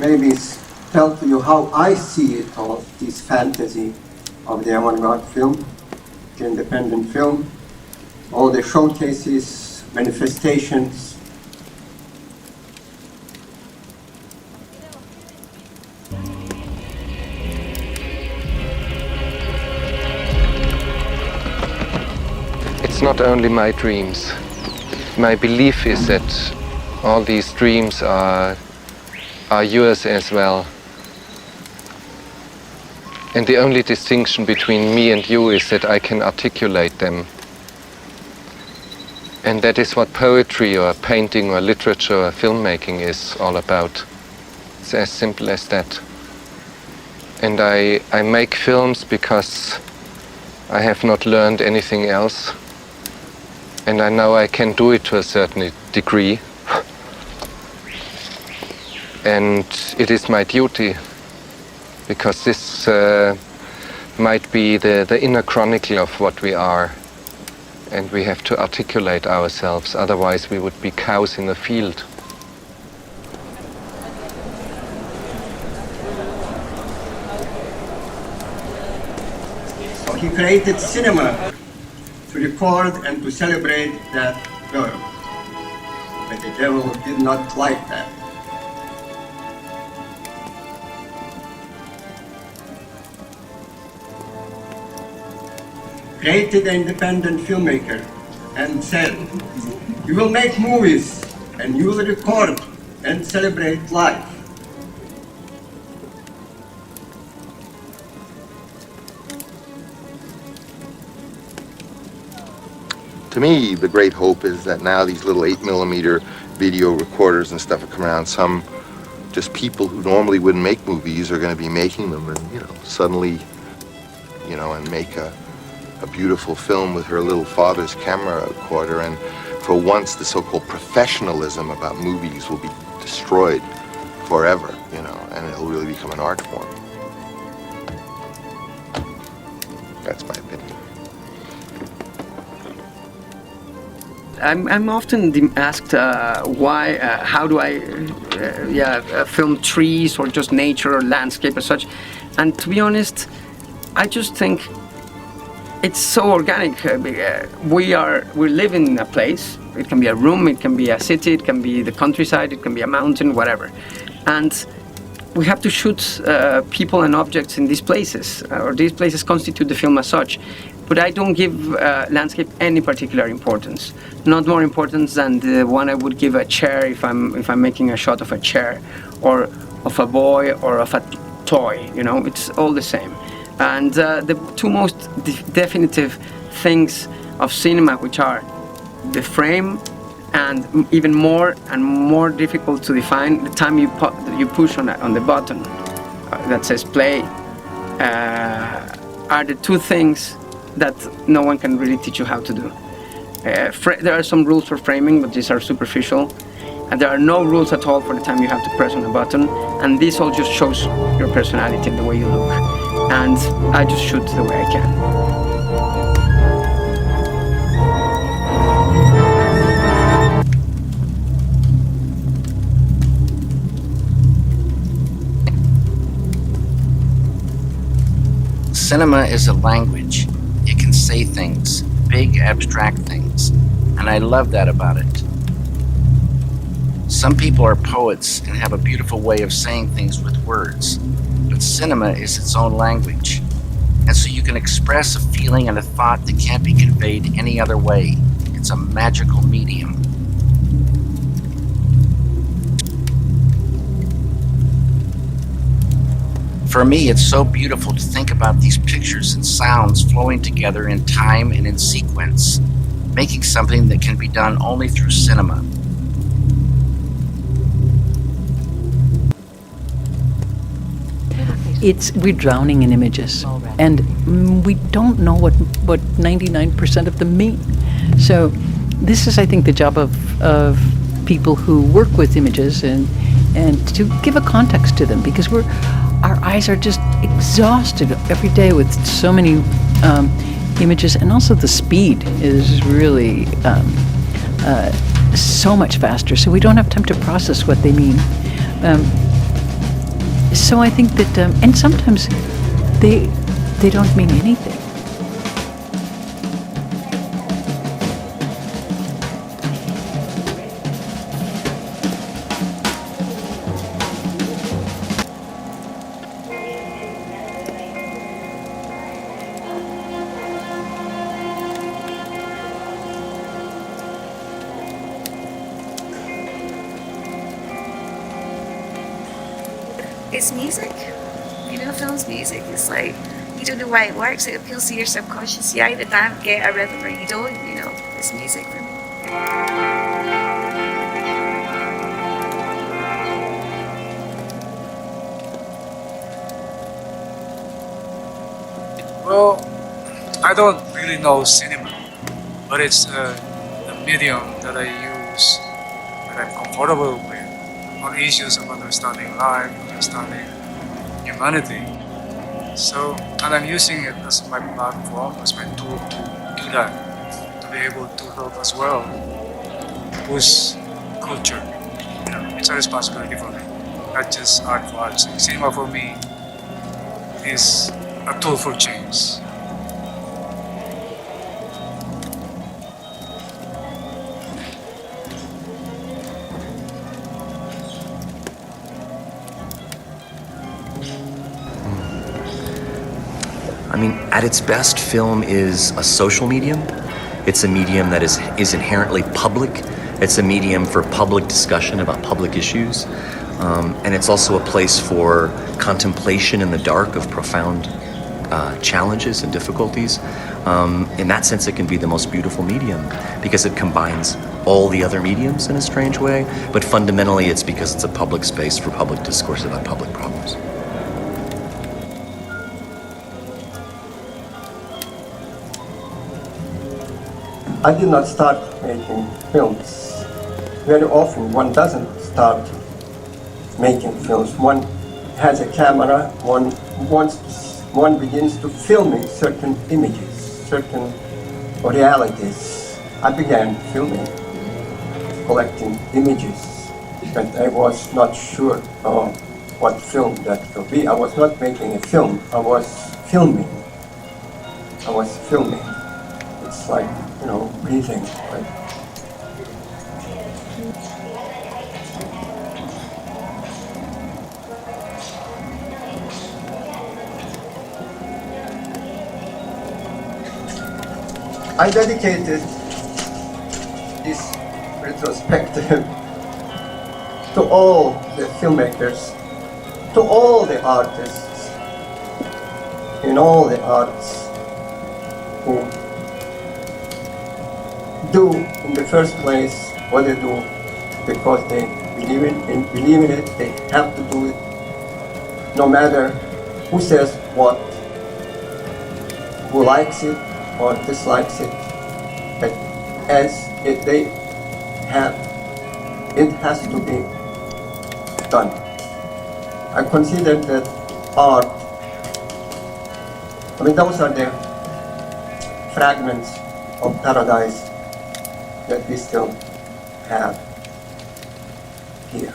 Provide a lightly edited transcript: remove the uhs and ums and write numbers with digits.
maybe tell to you how I see it, all this fantasy of the avant-garde film, the independent film, all the showcases, manifestations. It's not only my dreams. My belief is that all these dreams are yours as well. And the only distinction between me and you is that I can articulate them. And that is what poetry or painting or literature or filmmaking is all about. It's as simple as that. And I make films because I have not learned anything else. And I know I can do it to a certain degree. And it is my duty, because this might be the inner chronicle of what we are. And we have to articulate ourselves, otherwise we would be cows in a field. So he created cinema to record and to celebrate that girl. But the devil did not like that. Created an independent filmmaker and said, you will make movies and you will record and celebrate life. To me, the great hope is that now these little 8mm video recorders and stuff are coming around. Some just people who normally wouldn't make movies are going to be making them, and suddenly, and make a beautiful film with her little father's camera recorder. And for once, the so-called professionalism about movies will be destroyed forever, and it'll really become an art form. That's my opinion. I'm often asked why, how do I film trees or just nature or landscape as such. And to be honest, I just think it's so organic. We live in a place. It can be a room, it can be a city, it can be the countryside, it can be a mountain, whatever. And we have to shoot people and objects in these places, or these places constitute the film as such. But I don't give landscape any particular importance. Not more importance than the one I would give a chair if I'm making a shot of a chair, or of a boy, or of a toy. It's all the same. And the two most definitive things of cinema, which are the frame, and even more difficult to define, the time you push on the button that says play, are the two things that no one can really teach you how to do. There are some rules for framing, but these are superficial. And there are no rules at all for the time you have to press on a button. And this all just shows your personality and the way you look. And I just shoot the way I can. Cinema is a language. It can say things, big abstract things, and I love that about it. Some people are poets and have a beautiful way of saying things with words, but cinema is its own language, and so you can express a feeling and a thought that can't be conveyed any other way. It's a magical medium. For me, it's so beautiful to think about these pictures and sounds flowing together in time and in sequence, making something that can be done only through cinema. We're drowning in images, and we don't know what 99% of them mean. So this is, I think, the job of people who work with images and to give a context to them, because our eyes are just exhausted every day with so many images, and also the speed is really so much faster, so we don't have time to process what they mean. So I think that, and sometimes they don't mean anything. It's music. Film's music. It's like, you don't know why it works. It appeals to your subconscious. You either get a rhythm or you don't, It's music for me. Well, I don't really know cinema, but it's the medium that I use, that I'm comfortable with on issues of understanding life, understanding humanity. So, and I'm using it as my platform, as my tool to do that, to be able to help as well push culture. It's a responsibility for me, not just art for art's sake. Cinema for me is a tool for change. I mean, at its best, film is a social medium. It's a medium that is inherently public. It's a medium for public discussion about public issues. And it's also a place for contemplation in the dark of profound challenges and difficulties. In that sense, it can be the most beautiful medium because it combines all the other mediums in a strange way. But fundamentally, it's because it's a public space for public discourse about public problems. I did not start making films. Very often one doesn't start making films. One has a camera, one begins to filming certain images, certain realities. I began filming, collecting images, but I was not sure what film that could be. I was not making a film, I was filming. It's like, breathing. Right? I dedicated this retrospective to all the filmmakers, to all the artists in all the arts who do in the first place what they do because they believe in it, they have to do it no matter who says what, who likes it or dislikes it, but it has to be done. I consider that art, those are the fragments of paradise that we still have here.